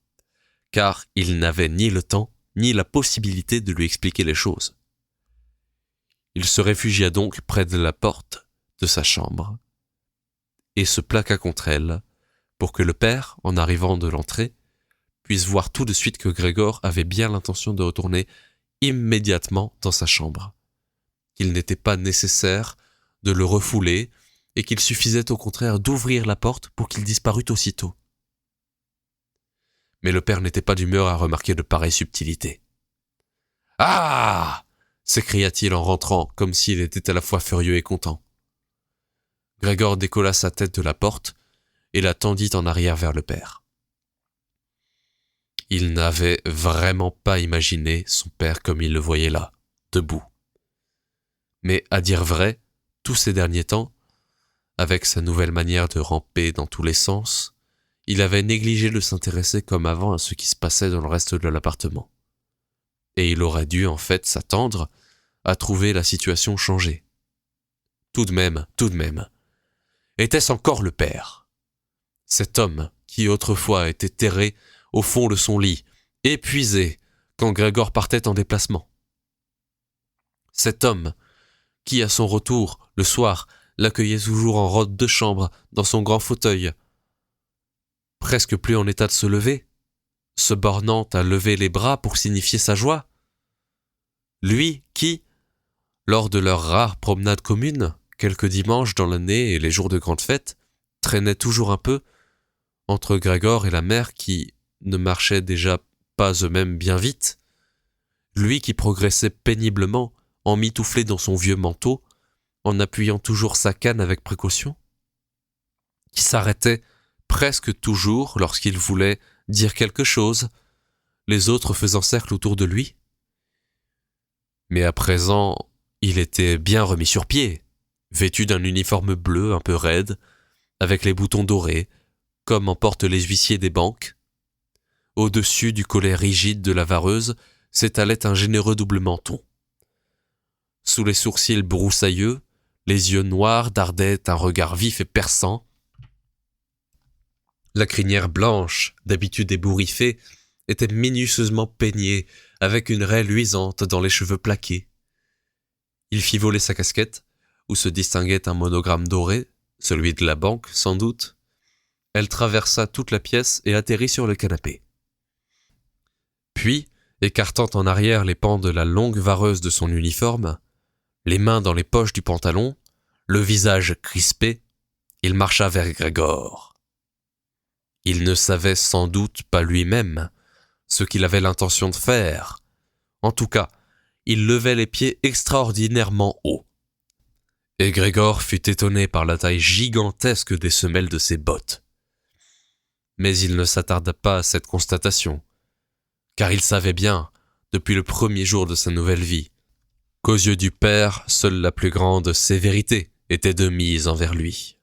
car il n'avait ni le temps ni la possibilité de lui expliquer les choses. Il se réfugia donc près de la porte de sa chambre et se plaqua contre elle pour que le père, en arrivant de l'entrée, puisse voir tout de suite que Grégor avait bien l'intention de retourner immédiatement dans sa chambre, qu'il n'était pas nécessaire de le refouler et qu'il suffisait au contraire d'ouvrir la porte pour qu'il disparût aussitôt. Mais le père n'était pas d'humeur à remarquer de pareilles subtilités. « Ah !» s'écria-t-il en rentrant, comme s'il était à la fois furieux et content. Grégor décolla sa tête de la porte et la tendit en arrière vers le père. Il n'avait vraiment pas imaginé son père comme il le voyait là, debout. Mais à dire vrai, tous ces derniers temps, avec sa nouvelle manière de ramper dans tous les sens, il avait négligé de s'intéresser comme avant à ce qui se passait dans le reste de l'appartement. Et il aurait dû en fait s'attendre à trouver la situation changée. Tout de même, était-ce encore le père? Cet homme qui autrefois était terré au fond de son lit, épuisé quand Grégor partait en déplacement. Cet homme qui, à son retour, le soir, l'accueillait toujours en robe de chambre, dans son grand fauteuil, presque plus en état de se lever, se bornant à lever les bras pour signifier sa joie. Lui qui, lors de leurs rares promenades communes, quelques dimanches dans l'année et les jours de grande fête, traînait toujours un peu entre Grégor et la mère qui ne marchaient déjà pas eux-mêmes bien vite, lui qui progressait péniblement, emmitouflé dans son vieux manteau, en appuyant toujours sa canne avec précaution, qui s'arrêtait presque toujours lorsqu'il voulait dire quelque chose, les autres faisant cercle autour de lui. Mais à présent, il était bien remis sur pied, vêtu d'un uniforme bleu un peu raide, avec les boutons dorés, comme en portent les huissiers des banques. Au-dessus du collet rigide de la vareuse s'étalait un généreux double menton. Sous les sourcils broussailleux, les yeux noirs dardaient un regard vif et perçant. La crinière blanche, d'habitude ébouriffée, était minutieusement peignée, avec une raie luisante dans les cheveux plaqués. Il fit voler sa casquette, où se distinguait un monogramme doré, celui de la banque, sans doute. Elle traversa toute la pièce et atterrit sur le canapé. Puis, écartant en arrière les pans de la longue vareuse de son uniforme, les mains dans les poches du pantalon, le visage crispé, il marcha vers Grégor. Il ne savait sans doute pas lui-même ce qu'il avait l'intention de faire. En tout cas, il levait les pieds extraordinairement haut. Et Grégor fut étonné par la taille gigantesque des semelles de ses bottes. Mais il ne s'attarda pas à cette constatation, car il savait bien, depuis le premier jour de sa nouvelle vie, qu'aux yeux du père, seule la plus grande sévérité était de mise envers lui.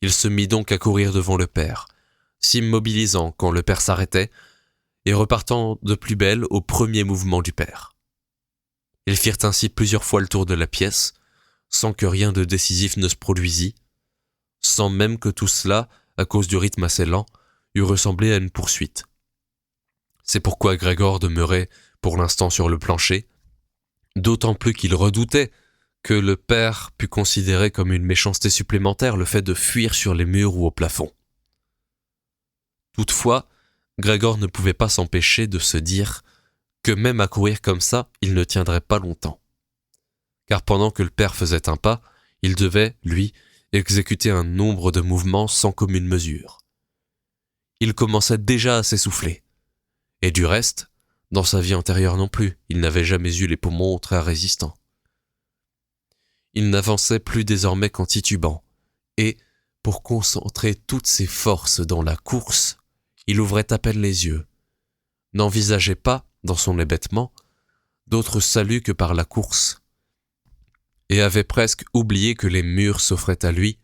Il se mit donc à courir devant le père, s'immobilisant quand le père s'arrêtait, et repartant de plus belle au premier mouvement du père. Ils firent ainsi plusieurs fois le tour de la pièce, sans que rien de décisif ne se produisît, sans même que tout cela, à cause du rythme assez lent, eût ressemblé à une poursuite. C'est pourquoi Grégor demeurait pour l'instant sur le plancher, d'autant plus qu'il redoutait que le père pût considérer comme une méchanceté supplémentaire le fait de fuir sur les murs ou au plafond. Toutefois, Grégor ne pouvait pas s'empêcher de se dire que même à courir comme ça, il ne tiendrait pas longtemps. Car pendant que le père faisait un pas, il devait, lui, exécuter un nombre de mouvements sans commune mesure. Il commençait déjà à s'essouffler. Et du reste, dans sa vie antérieure non plus, il n'avait jamais eu les poumons très résistants. Il n'avançait plus désormais qu'en titubant, et, pour concentrer toutes ses forces dans la course, il ouvrait à peine les yeux, n'envisageait pas, dans son hébétement, d'autre salut que par la course, et avait presque oublié que les murs s'offraient à lui,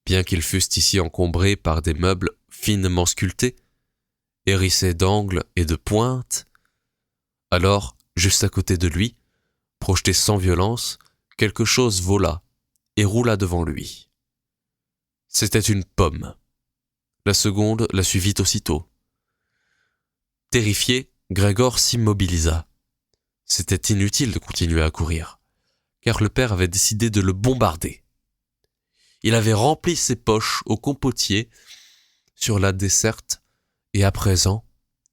bien qu'ils fussent ici encombrés par des meubles finement sculptés, hérissés d'angles et de pointes. Alors, juste à côté de lui, projeté sans violence, quelque chose vola et roula devant lui. C'était une pomme. La seconde la suivit aussitôt. Terrifié, Grégor s'immobilisa. C'était inutile de continuer à courir, car le père avait décidé de le bombarder. Il avait rempli ses poches au compotier sur la desserte, et à présent,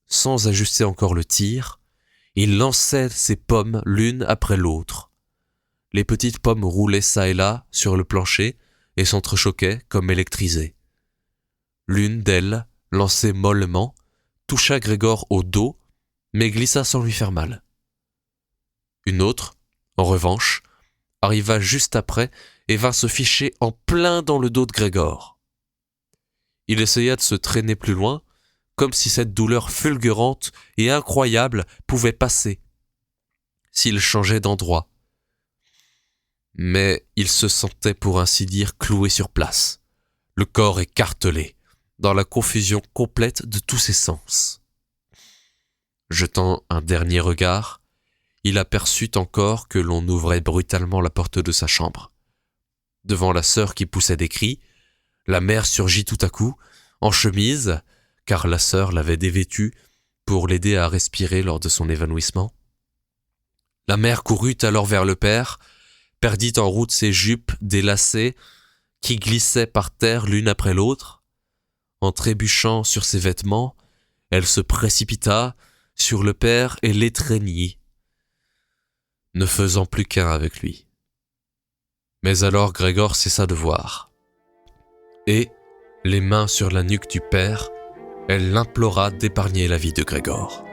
sans ajuster encore le tir, Il lançait ses pommes l'une après l'autre. Les petites pommes roulaient çà et là sur le plancher et s'entrechoquaient comme électrisées. L'une d'elles, lancée mollement, toucha Grégor au dos, mais glissa sans lui faire mal. Une autre, en revanche, arriva juste après et vint se ficher en plein dans le dos de Grégor. Il essaya de se traîner plus loin, comme si cette douleur fulgurante et incroyable pouvait passer, s'il changeait d'endroit. Mais il se sentait pour ainsi dire cloué sur place, le corps écartelé, dans la confusion complète de tous ses sens. Jetant un dernier regard, il aperçut encore que l'on ouvrait brutalement la porte de sa chambre. Devant la sœur qui poussait des cris, la mère surgit tout à coup, en chemise, car la sœur l'avait dévêtue pour l'aider à respirer lors de son évanouissement. La mère courut alors vers le père, perdit en route ses jupes délacées qui glissaient par terre l'une après l'autre. En trébuchant sur ses vêtements, elle se précipita sur le père et l'étreignit, ne faisant plus qu'un avec lui. Mais alors Grégor cessa de voir. Et, les mains sur la nuque du père, elle l'implora d'épargner la vie de Grégor.